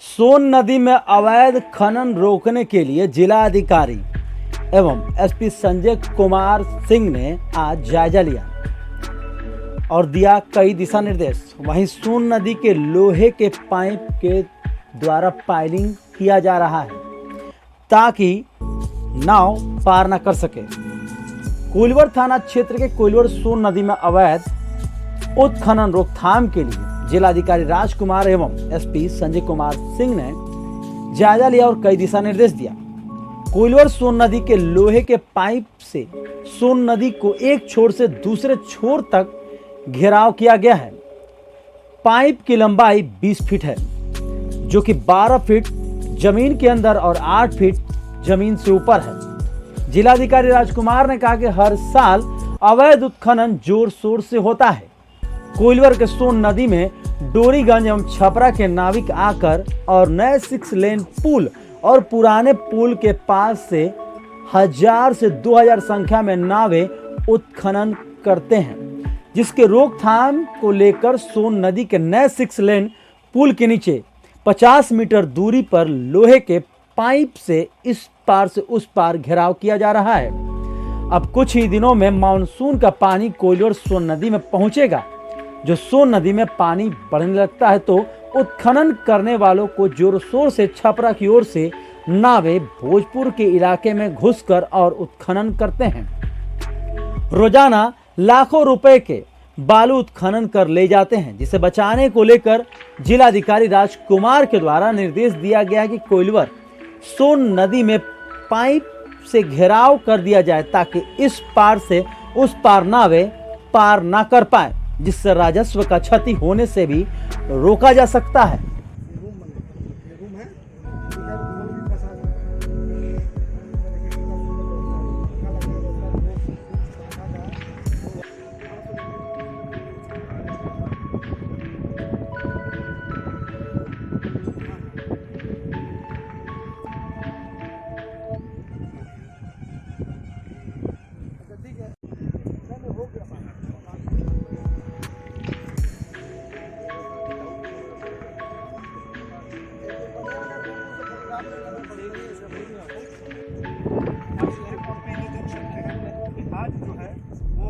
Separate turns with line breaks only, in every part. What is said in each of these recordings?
सोन नदी में अवैध खनन रोकने के लिए जिला अधिकारी एवं एसपी संजय कुमार सिंह ने आज जायजा लिया और दिया कई दिशा निर्देश। वहीं सोन नदी के लोहे के पाइप के द्वारा पाइलिंग किया जा रहा है ताकि नाव पार न कर सके। कोइलवर थाना क्षेत्र के कोइलवर सोन नदी में अवैध उत्खनन रोकथाम के लिए जिलाधिकारी राजकुमार एवं एसपी संजय कुमार सिंह ने जायजा लिया और कई दिशा निर्देश दिया। कोइलवर सोन नदी के लोहे के पाइप से सोन नदी को एक छोर से दूसरे छोर तक घेराव किया गया है। पाइप की लंबाई 20 फीट है, जो कि 12 फीट जमीन के अंदर और 8 फीट जमीन से ऊपर है। जिलाधिकारी राजकुमार ने कहा कि हर साल अवैध उत्खनन जोर शोर से होता है। कोइलवर के सोन नदी में डोरीगंज एवं छपरा के नाविक आकर और नए 6 लेन पुल और पुराने पुल के पास से 1000 से 2000 संख्या में नावें उत्खनन करते हैं, जिसके रोकथाम को लेकर सोन नदी के नए 6 लेन पुल के नीचे 50 मीटर दूरी पर लोहे के पाइप से इस पार से उस पार घेराव किया जा रहा है। अब कुछ ही दिनों में मानसून का पानी कोइलवर सोन नदी में पहुंचेगा। जो सोन नदी में पानी बढ़ने लगता है तो उत्खनन करने वालों को जोर शोर से छपरा की ओर से नावें भोजपुर के इलाके में घुसकर और उत्खनन करते हैं। रोजाना लाखों रुपए के बालू उत्खनन कर ले जाते हैं, जिसे बचाने को लेकर जिलाधिकारी राजकुमार के द्वारा निर्देश दिया गया कि कोइलवर सोन नदी में पाइप से घेराव कर दिया जाए ताकि इस पार से उस पार नावें पार ना कर पाए, जिससे राजस्व का क्षति होने से भी रोका जा सकता है।
आज जो है वो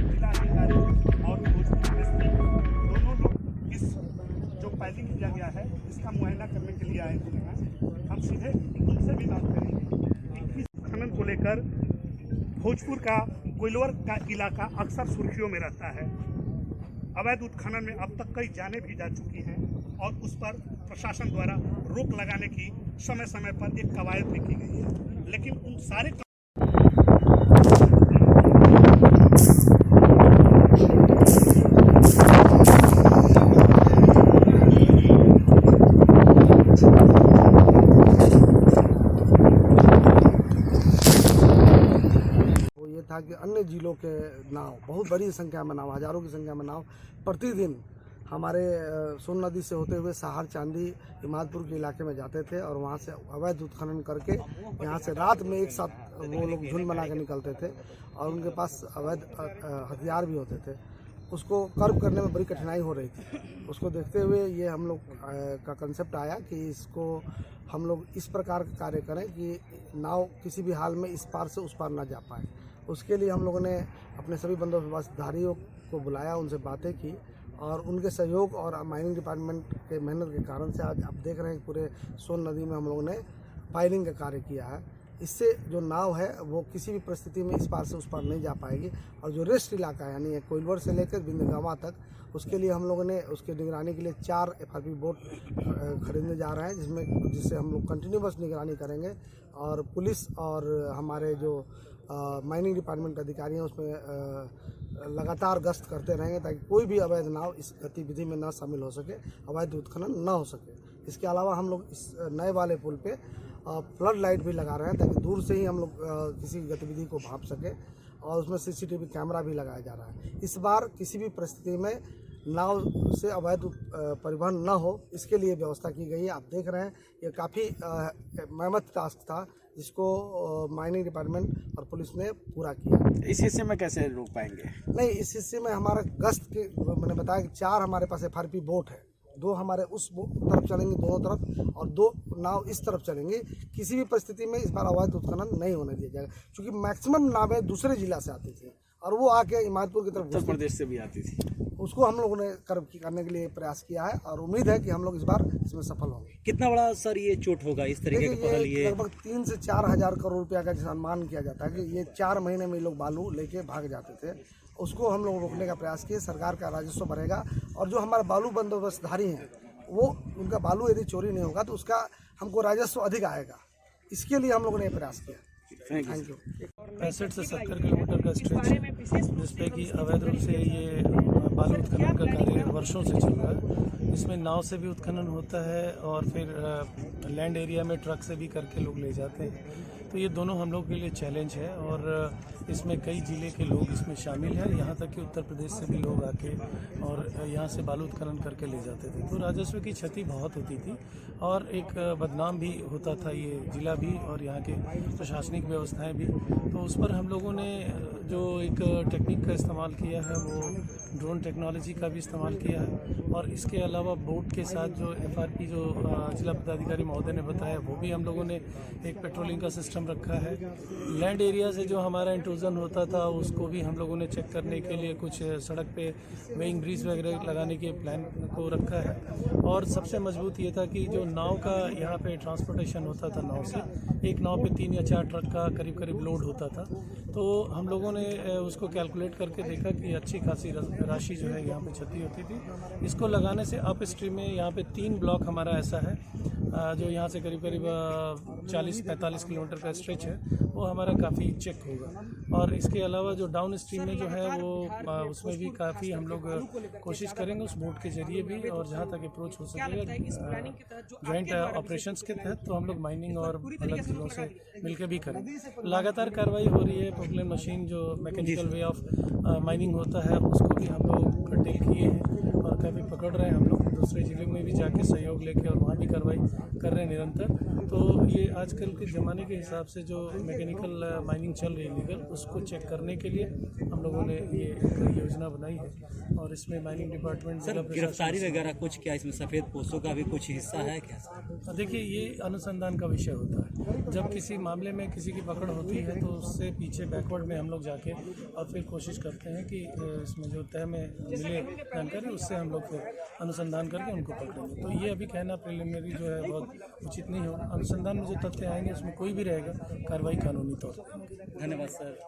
जिलाधिकारी और भोजपुर एसपी दोनों लोग इस जो पाइलिंग किया गया है इसका मुआयना करने के लिए आए हुए हैं। हम सीधे उनसे भी बात करेंगे। इस खनन को लेकर भोजपुर का कोइलवर का इलाका अक्सर सुर्खियों में रहता है। अवैध उत्खनन में अब तक कई जानें भी जा चुकी हैं और उस पर प्रशासन द्वारा रोक लगाने की समय समय पर एक कवायद भी की गई है, लेकिन उन सारे
था कि अन्य जिलों के नाव, बहुत बड़ी संख्या में नाव, हजारों की संख्या में नाव प्रतिदिन हमारे सोन नदी से होते हुए सहार, चांदी, हिमादपुर के इलाके में जाते थे और वहाँ से अवैध उत्खनन करके यहाँ से रात में एक साथ वो लोग झुंड बना के निकलते थे और उनके पास अवैध हथियार भी होते थे। उसको कर्व करने में बड़ी कठिनाई हो रही थी। उसको देखते हुए ये हम लोग का कंसेप्ट आया कि इसको हम लोग इस प्रकार का कार्य करें कि नाव किसी भी हाल में इस पार से उस पार ना जा पाए। उसके लिए हम लोगों ने अपने सभी बंदोबस्तधारियों को बुलाया, उनसे बातें की और उनके सहयोग और माइनिंग डिपार्टमेंट के मेहनत के कारण से आज आप देख रहे हैं कि पूरे सोन नदी में हम लोगों ने पाइलिंग का कार्य किया है। इससे जो नाव है वो किसी भी परिस्थिति में इस पार से उस पार नहीं जा पाएगी और जो रेस्ट इलाका है यानी कोइलवर से लेकर बिंदगावा तक, उसके लिए हम लोगों ने उसके निगरानी के लिए 4 FRP बोट खरीदने जा रहे हैं, जिससे हम लोग कंटिन्यूअस निगरानी करेंगे और पुलिस और हमारे जो माइनिंग डिपार्टमेंट अधिकारी हैं उसमें लगातार गश्त करते रहेंगे ताकि कोई भी अवैध नाव इस गतिविधि में ना शामिल हो सके, अवैध उत्खनन ना हो सके। इसके अलावा हम लोग इस नए वाले पुल पे फ्लड लाइट भी लगा रहे हैं ताकि दूर से ही हम लोग किसी गतिविधि को भांप सके और उसमें CCTV कैमरा भी लगाया जा रहा है। इस बार किसी भी परिस्थिति में नाव से अवैध परिवहन न हो, इसके लिए व्यवस्था की गई है। आप देख रहे हैं ये काफ़ी मेहनत टास्क था जिसको माइनिंग डिपार्टमेंट और पुलिस ने पूरा किया।
इस हिस्से में कैसे रोक पाएंगे?
नहीं, इस हिस्से में हमारा गश्त के मैंने बताया कि 4 हमारे पास FRP बोट है, दो हमारे उस तरफ चलेंगे दोनों तरफ, और 2 नाव इस तरफ चलेंगे। किसी भी परिस्थिति में इस बार अवैध उत्खनन नहीं होने दिया जाएगा, क्योंकि मैक्सिमम नावें दूसरे जिला से आती थी और वो आके इमादपुर की तरफ
उत्तर प्रदेश से भी आती थी।
उसको हम लोगों ने करने के लिए प्रयास किया है और उम्मीद है कि हम लोग इस बार इसमें सफल होंगे।
कितना बड़ा सर ये चोट होगा इस तरीके का पहल?
देखिए,
ये
लगभग 3 से 4 हजार करोड़ रुपया का अनुमान किया जाता है कि ये 4 महीने में ये लोग बालू लेके भाग जाते थे। उसको हम लोग रोकने का प्रयास किए, सरकार का राजस्व बढ़ेगा और जो हमारे बालू बंदोबस्तधारी हैं वो उनका बालू यदि चोरी नहीं होगा तो उसका हमको राजस्व अधिक आएगा। इसके लिए हम लोगों ने प्रयास किया। Thank you.
65 से 70 किलोमीटर का स्ट्रेच है जिसपे कि अवैध रूप से ये बालू उत्खनन का कार्य वर्षों से चल रहा है। इसमें नाव से भी उत्खनन होता है और फिर लैंड एरिया में ट्रक से भी करके लोग ले जाते हैं। तो ये दोनों हम लोग के लिए चैलेंज है और इसमें कई ज़िले के लोग इसमें शामिल हैं, यहाँ तक कि उत्तर प्रदेश से भी लोग आके और यहाँ से बालू उत्खनन करके ले जाते थे। तो राजस्व की क्षति बहुत होती थी और एक बदनाम भी होता था ये जिला भी और यहाँ के प्रशासनिक व्यवस्थाएं भी। तो उस पर हम लोगों ने जो एक टेक्निक का इस्तेमाल किया है वो ड्रोन टेक्नोलॉजी का भी इस्तेमाल किया है और इसके अलावा बोट के साथ जो FRP जो जिला पदाधिकारी महोदय ने बताया वो भी हम लोगों ने एक पेट्रोलिंग का सिस्टम रखा है। लैंड एरिया से जो हमारा इंट्रूजन होता था उसको भी हम लोगों ने चेक करने के लिए कुछ सड़क पे वेइंग ब्रिज वगैरह लगाने के प्लान को रखा है। और सबसे मजबूत ये था कि जो नाव का यहाँ पे ट्रांसपोर्टेशन होता था, नाव से एक नाव पे 3 या 4 ट्रक का करीब करीब लोड होता था। तो हम लोगों ने उसको कैलकुलेट करके देखा कि अच्छी खासी राशि जो है यहाँ पे क्षति होती थी। इसको लगाने से अप स्ट्रीम में यहाँ पे 3 ब्लॉक हमारा ऐसा है जो यहाँ से करीब करीब 40-45 किलोमीटर का स्ट्रेच है, वो हमारा काफ़ी चेक होगा। और इसके अलावा जो डाउन स्ट्रीम में जो है वो उसमें भी काफ़ी हम लोग कोशिश करेंगे उस बोट के जरिए भी और जहाँ तक अप्रोच हो सकेगा जॉइंट ऑपरेशंस के तहत तो हम लोग माइनिंग और अलग जिलों से मिलकर भी करें। लगातार कार्रवाई हो रही है। पोकलेन मशीन जो मैकेनिकल वे ऑफ माइनिंग होता है उसको भी हम लोग कर्टेल किए हैं और काफ़ी पकड़ रहे हैं। हम लोग दूसरे जिले में भी जाके सहयोग लेके और वहाँ भी कार्रवाई कर रहे हैं निरंतर। तो ये आजकल के ज़माने के हिसाब से जो मैकेनिकल माइनिंग चल रही है लीगल, उसको चेक करने के लिए हम लोगों ने ये एक योजना बनाई है और इसमें माइनिंग डिपार्टमेंट
गिरफ्तारी वगैरह कुछ क्या इसमें सफ़ेद पोस्तों का भी कुछ हिस्सा है क्या?
देखिए, ये अनुसंधान का विषय होता है। जब किसी मामले में किसी की पकड़ होती है तो उससे पीछे बैकवर्ड में हम लोग जाके और फिर कोशिश करते हैं कि इसमें जो तय में मिले जानकारी उससे हम लोग फिर अनुसंधान करके उनको पकड़ेंगे। तो ये अभी कहना प्रिलिमिनरी जो है बहुत उचित नहीं होगा। अनुसंधान में जो तथ्य आएंगे उसमें कोई भी रहेगा कार्रवाई कानूनी तौर पर।
धन्यवाद सर।